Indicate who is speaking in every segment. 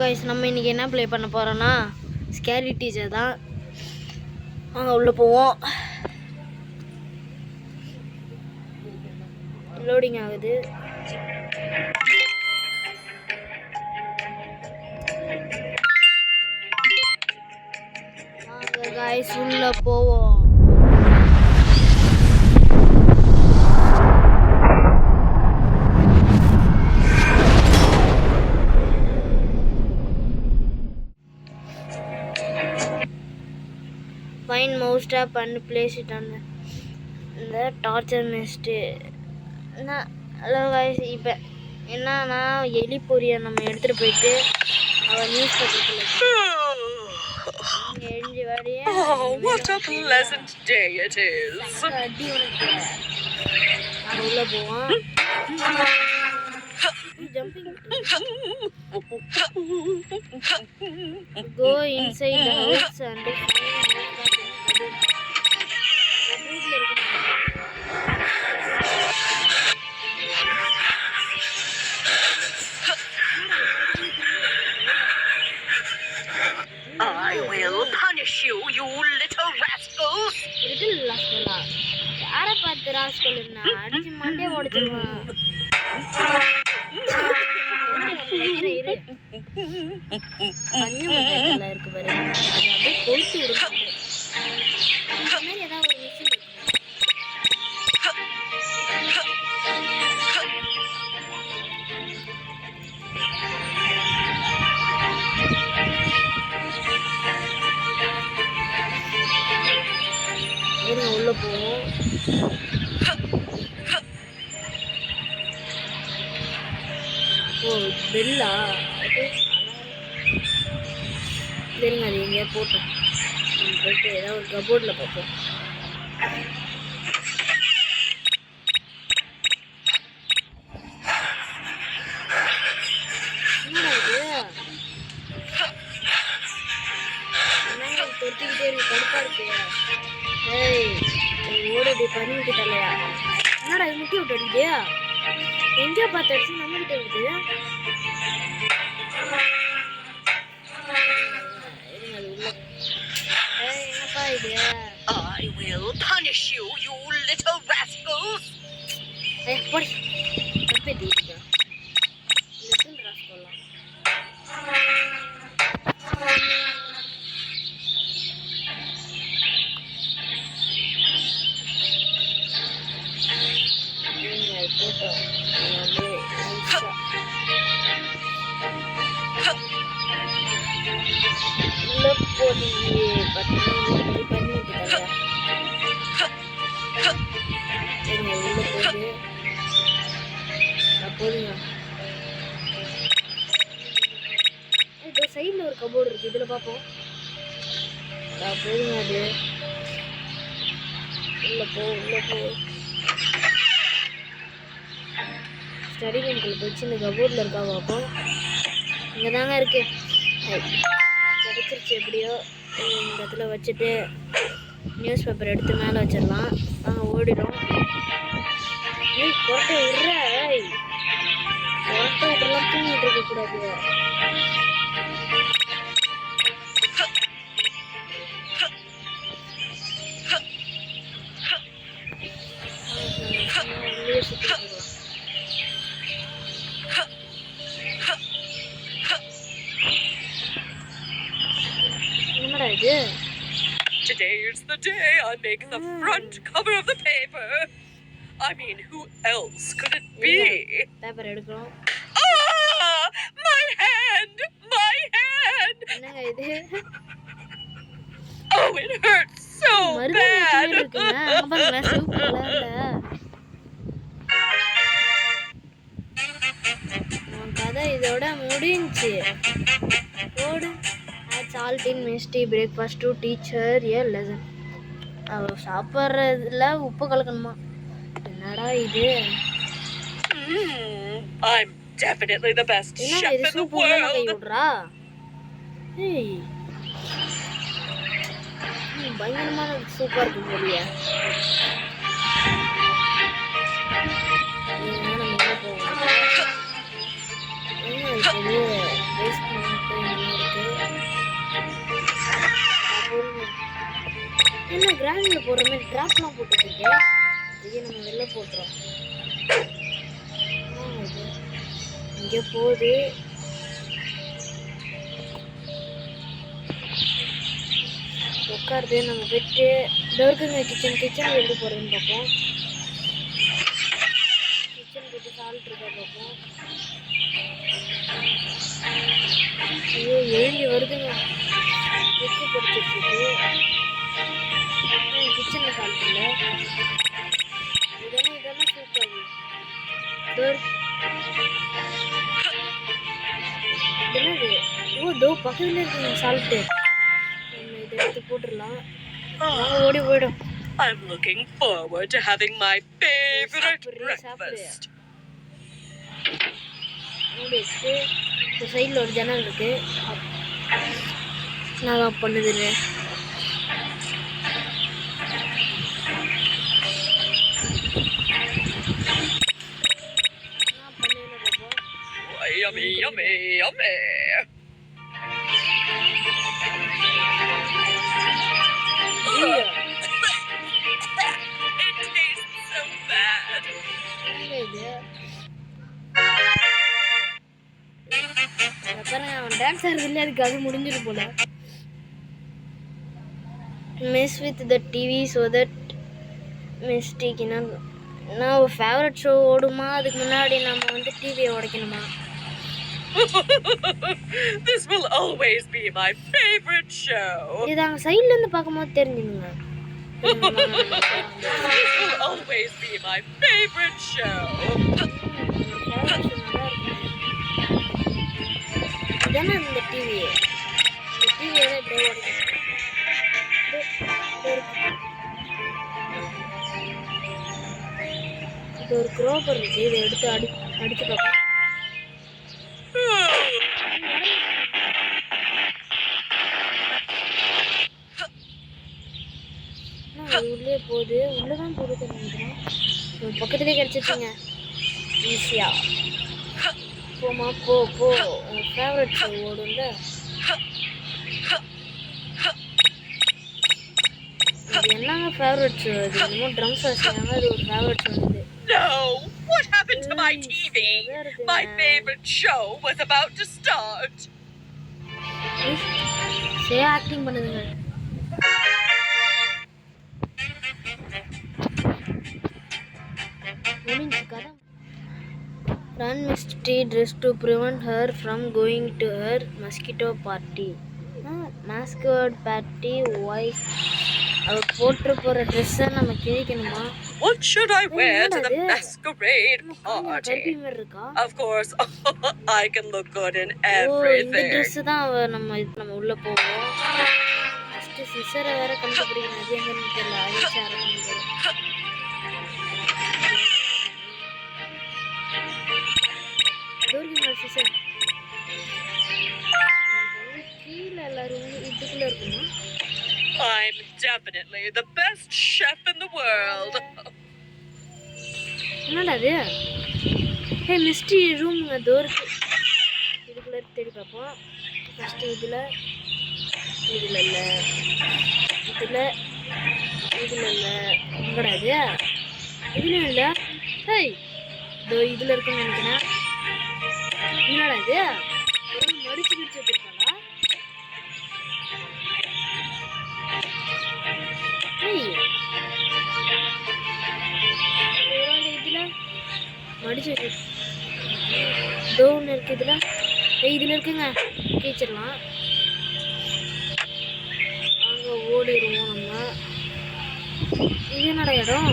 Speaker 1: Guys நம்ம இன்னைக்கு என்ன ப்ளே பண்ண போறோம்னா ஸ்கேரி டீச்சர் தான். உள்ள போவோம். லோடிங் ஆகுது. வாங்க गाइस உள்ள போவோம். Find mouse tab and place it on the torture nest. Hello guys, இப்போ என்னன்னா எலி பொரியை நம்ம எடுத்துட்டு போயிட்டு அவன் நியூஸ் பேப்பர்ல எரிஞ்சு வாடியே.
Speaker 2: What a pleasant day it is.
Speaker 1: அடி உனக்கு. நான் உள்ள போவோம். Jumping. Go inside the house and
Speaker 2: I will punish you, you little rascals.
Speaker 1: Little rascal. யாரை பார்த்து ராஸ்கல் என்ன அடிச்சு மண்டே உடைச்சிருவான். இரு பஞ்சு மண்டல இருக்கு பாரு, அப்படியே கொளுத்தி விடுறாங்க. இந்த மாதிரி ஏதாவது ஒரு மிஷின் உள்ள போவோம். ஓ பெல்லா, சரிங்க, அது எங்கேயா போட்டோம். நம்ம போயிட்டு ஏதாவது ஒரு கபோர்டில் பார்ப்போம். என்னடா இது தொட்டிக்கிட்டே இருக்கு, கடுப்பா இருக்கு. ஏய் ஓடடி பண்ணிட்டு தலையா. என்னடா இது முட்டி விட்டு அடிக்குது? எங்கேயோ பார்த்து அடிச்சு நம்ம கிட்ட வருது. என்னப்பா இது?
Speaker 2: I will punish you, you little rascals.
Speaker 1: Bodi little rascal. சைடில் ஒரு கபோர்டு இருக்கு, இதுல பார்ப்போம். போதுங்க, அது உள்ள போ ஸ்டடி ரூம்குள்ள போச்சு. இந்த கபோர்டில் இருக்கா பார்ப்போம். இங்கே தாங்க இருக்கு. கிடைச்சிருச்சு எப்படியோ. இந்த இடத்துல வச்சுட்டு நியூஸ் பேப்பர் எடுத்து மேலே வச்சிடலாம். நாங்கள் ஓடிடும். கொரட்டை விடுற, கொரட்டை விட்டுலாம் தூங்கிட்டு இருக்கக்கூடாது. என்னடா இது?
Speaker 2: Today is the day I make the front cover of the paper. I mean, who else could it be?
Speaker 1: Paper எடுக்கிறோம்.
Speaker 2: My hand!
Speaker 1: என்னங்க இது?
Speaker 2: Oh, it hurts so bad.
Speaker 1: கதை இதோட முடிஞ்சு. ஓடு. Salt in misty breakfast to teach her a lesson. அவ சாப்பிட்றதுல உப்பு கலக்கணுமா? என்னடா இது?
Speaker 2: I'm definitely the best chef in the world.
Speaker 1: ஏய், பயங்கரமான சூப்பர் இருக்கு போலியா. நம்ம போவோம். என்ன இது? என்ன கிராமில் போடுற மாதிரி ட்ராப்லாம் போட்டுருக்கு. அதையே நம்ம வெளில போட்டுறோம். இங்கே போகுது. உட்காருது. நம்ம போயிட்டு டோருக்குங்க கிச்சன் எப்படி போகிறதுன்னு பார்ப்போம். கிச்சன் போயிட்டு சால்ட் இருக்கா பார்ப்போம். ஐயோ எழுஞ்சி வருதுங்க. உப்பு படுத்துருக்கு. கிச்சனில் சால்ட் இல்லை. இதெல்லாம் சூப்பர். டோர் என்னது? ஓ தோ பக்கத்துல இருக்குங்க சால்ட்டு. நம்ம இதை எடுத்து போட்டுடலாம். ஓடி போயிடும்.
Speaker 2: I'm looking forward to having my favorite breakfast.
Speaker 1: மூடி வச்சுட்டு இந்த சைடில் ஒரு ஜன்னல் இருக்கு. நான் தான் பண்ணுது இல்லை.
Speaker 2: Yummy, yummy, yummy. It tastes so bad.
Speaker 1: அவன் டான்ஸ் ஆடுறது இல்லை. அதுக்கு அது முடிஞ்சிடும் போல. Mess with the TV so that mistake நான் ஒரு ஃபேவரட் ஷோ ஓடுமா அதுக்கு முன்னாடி நம்ம வந்து டிவியை உடைக்கணுமா?
Speaker 2: This will always be my favorite show.
Speaker 1: இது அங்கே சைட்ல இருந்து பார்க்கும்போது தெரிஞ்சுதுங்க.
Speaker 2: This will always be my favorite show.
Speaker 1: இதானே இந்த டிவியை தான் இப்படியே உடைக்கணும். இது ஒரு க்ரோபர் இருக்கு. இதை எடுத்து அடிச்சு பார்ப்போம். உள்ளே போகுது. உள்ளதான் போகுது நினைக்கிறேன். பக்கத்துலேயே கிடச்சிச்சுங்க. ஈஸியா போமா போ உன் ஃபேவரட் ஷோ ஓடும்ல. இது என்னங்க ஃபேவரட் ஷோ? அது என்னமோ ட்ரம்ஸ் வச்சுருக்காங்க. அது ஒரு favourite show.
Speaker 2: No! What happened to my TV? My favorite show was about to start.
Speaker 1: Acting பண்ணுதுங்க. Run Misty dressed to prevent her from going to her mosquito party. Masquerade party? Why? அவ போட்டு போற ட்ரெஸ்ஸை நம்ம கிழிக்கணுமா?
Speaker 2: What should I wear to the masquerade party? Of course, I can look good in everything.
Speaker 1: இந்த dress தான் நம்ம உள்ள போவோம். ஃபர்ஸ்ட் சிசரை வேற கண்டுபிடிக்கணும். அது எங்கன்னு தெரியல. அழிச்சாரு சிசர் கீழே எல்லாரும் இதுக்குள்ள இருக்குமா?
Speaker 2: I'm definitely the best chef in the world.
Speaker 1: என்னடா இது? ஹே மிஸ்டி ரூம்ங்க டோருக்கு இதுக்குள்ள தேடி பார்ப்போம். ஃபர்ஸ்ட் இதுல இல்ல எங்கடா இது? இதுல இல்ல. ஹேய் தோ இதுல இருக்குன்னு நினைக்கிறேன். என்னடா இது? மடிச்சு வச்சிருக்காங்களா? இதுல மடிச்சு டவுன் இருக்கு. இதுல இருக்குங்க. கீச்சிடலாம். அங்க ஓடிடுவோம் நம்ம. இது என்னடா இடம்?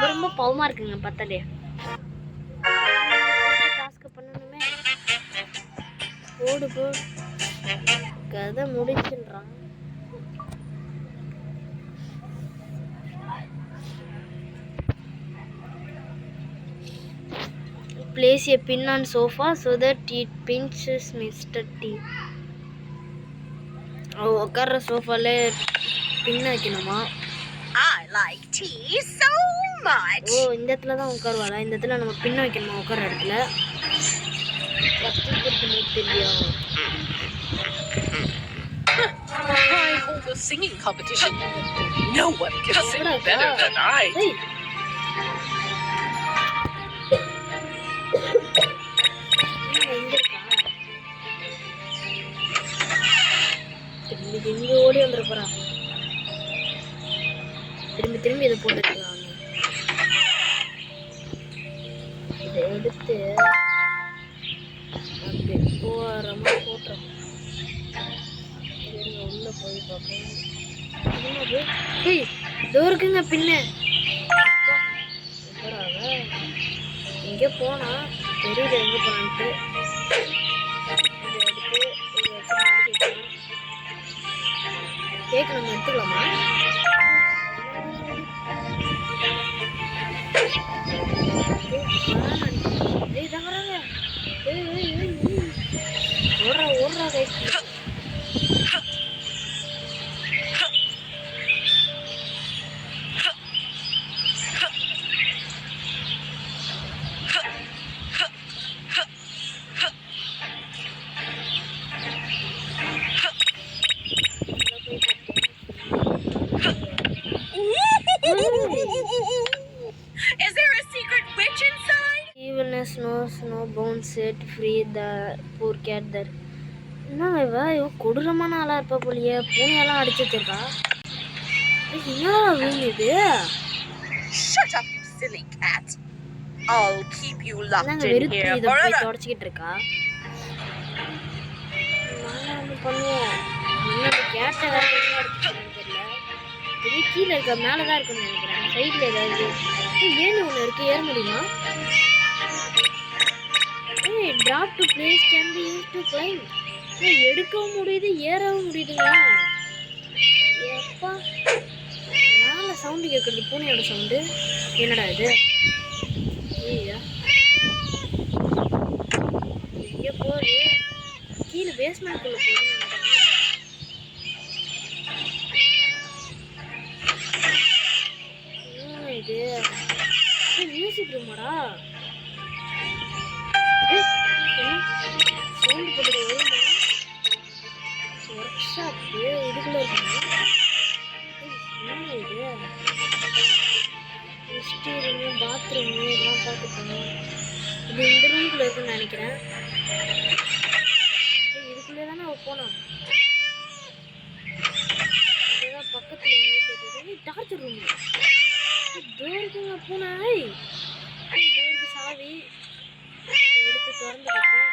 Speaker 1: ரொம்ப பவமா இருக்குங்க பத்தலே. டாஸ்க் பண்ணணுமே. ஓடு போ. கதை முடிச்சுன்றான். place a pin on sofa so that it pinches Mr. T. உட்கார்ற சோஃபால பின் வைக்கணுமா?
Speaker 2: I like tea so much.
Speaker 1: ஓ இந்த இடத்துல தான் உட்காருவாளா? இந்த இடத்துல நம்ம பின் வைக்கணுமா உட்கார்ற இடத்துல? தெரியும்.
Speaker 2: I hold a singing competition. No one can sing better than I do.
Speaker 1: திரும்பி ஓடி வந்துட போறான். திரும்பி இதை போட்டுக்கலாம். இதை எடுத்து அப்படி ஓரமா போட்டுறோம். உள்ள போய் பார்ப்போம். இதோ இருக்குங்க பின்ன. எங்கே போனா தெரியல எங்க போனான்ட்டு. கேக் நம்ம எடுத்துக்கலாமா? ஓடுறா cake.
Speaker 2: Is there a secret witch inside?
Speaker 1: Evilness knows no bounds, set free the poor cat there. என்னங்க இவ கொடூரமான ஆளா இருப்பா போலியே. பூனையெல்லாம் அடிச்சு வச்சிருக்கா. என்னடா ரூம் இது?
Speaker 2: Shut up, you silly cat. I'll keep you locked in here
Speaker 1: இதை போய்
Speaker 2: forever.
Speaker 1: தொடச்சிக்கிட்டு இருக்கா. நானும் பண்ணுவோம். இன்னொரு கேட்டை வேற எங்க அடிச்சுன்னு தெரியல. இது கீழே இருக்க மேலதான் இருக்குன்னு நினைக்கிறேன். சைட்ல ஏதாவது ஏன்னு ஒண்ணு இருக்கு. ஏற முடியுமா? Drop to place can be use to claim. எடுக்கவும் முடியுது ஏறவும் முடியுதுங்க. எப்பா மேல சவுண்டு கேட்குறது பூனையோட சவுண்டு. என்னடா இது? ஐயா எங்கே போகுது? கீழே பேஸ்மெண்ட்குள்ள போகுதுன்னு நினைக்கிறேன். இது மியூசிக் ரூமாடா? என்ன சவுண்டு போட்டு வருமா? ஒர்க் ஷாப்பு இதுக்குள்ள இருக்குமா? என்ன இது? ஸ்டீரிங்கு பாத்ரூமு இதெல்லாம் பார்த்துக்கோங்க. இது இந்த ரூம்குள்ளே இருக்குன்னு நினைக்கிறேன். இதுக்குள்ளே தானே அவள் போனான். அதுதான் பக்கத்தில் எங்கே கேட்டது. டார்ச்சர் ரூம் இதோ இருக்குங்க பூனை. இதோ இருக்கு சாவி. எடுத்து திறந்து வைப்போம்.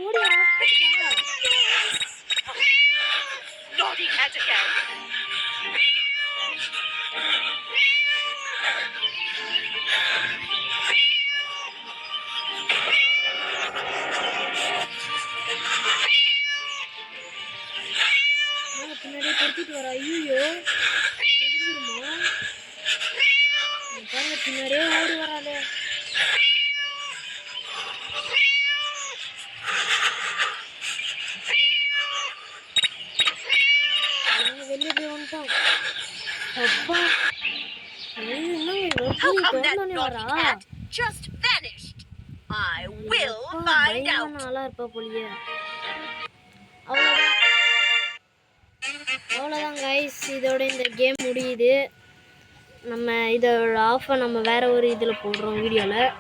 Speaker 1: ஓடி வரா.
Speaker 2: Naughty cat again.
Speaker 1: பின்னாடியே கொடுத்துட்டு வரா. ஐயோ முடிஞ்சிருமா? பாருங்க பின்னாடியே ஓடி வராது. வெளியே போய் வந்துட்டோம். அப்பா
Speaker 2: How come that naughty cat just vanished? I will find out.
Speaker 1: நல்லா இருப்பா போலியே. அவ்வளோதான் கைஸ், இதோட இந்த கேம் முடியுது. நம்ம இதோட ஆஃபை நம்ம வேற ஒரு இதில் போடுறோம் வீடியோவில்.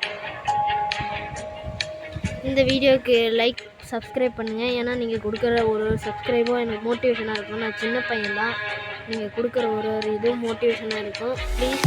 Speaker 1: இந்த வீடியோவுக்கு லைக் சப்ஸ்கிரைப் பண்ணுங்கள். ஏன்னா நீங்கள் கொடுக்குற ஒரு சப்ஸ்கிரைபும் எனக்கு மோட்டிவேஷனாக இருக்கும். நான் சின்ன பையன் தான். நீங்கள் கொடுக்குற ஒரு இதுவும் மோட்டிவேஷனாக இருக்கும். ப்ளீஸ்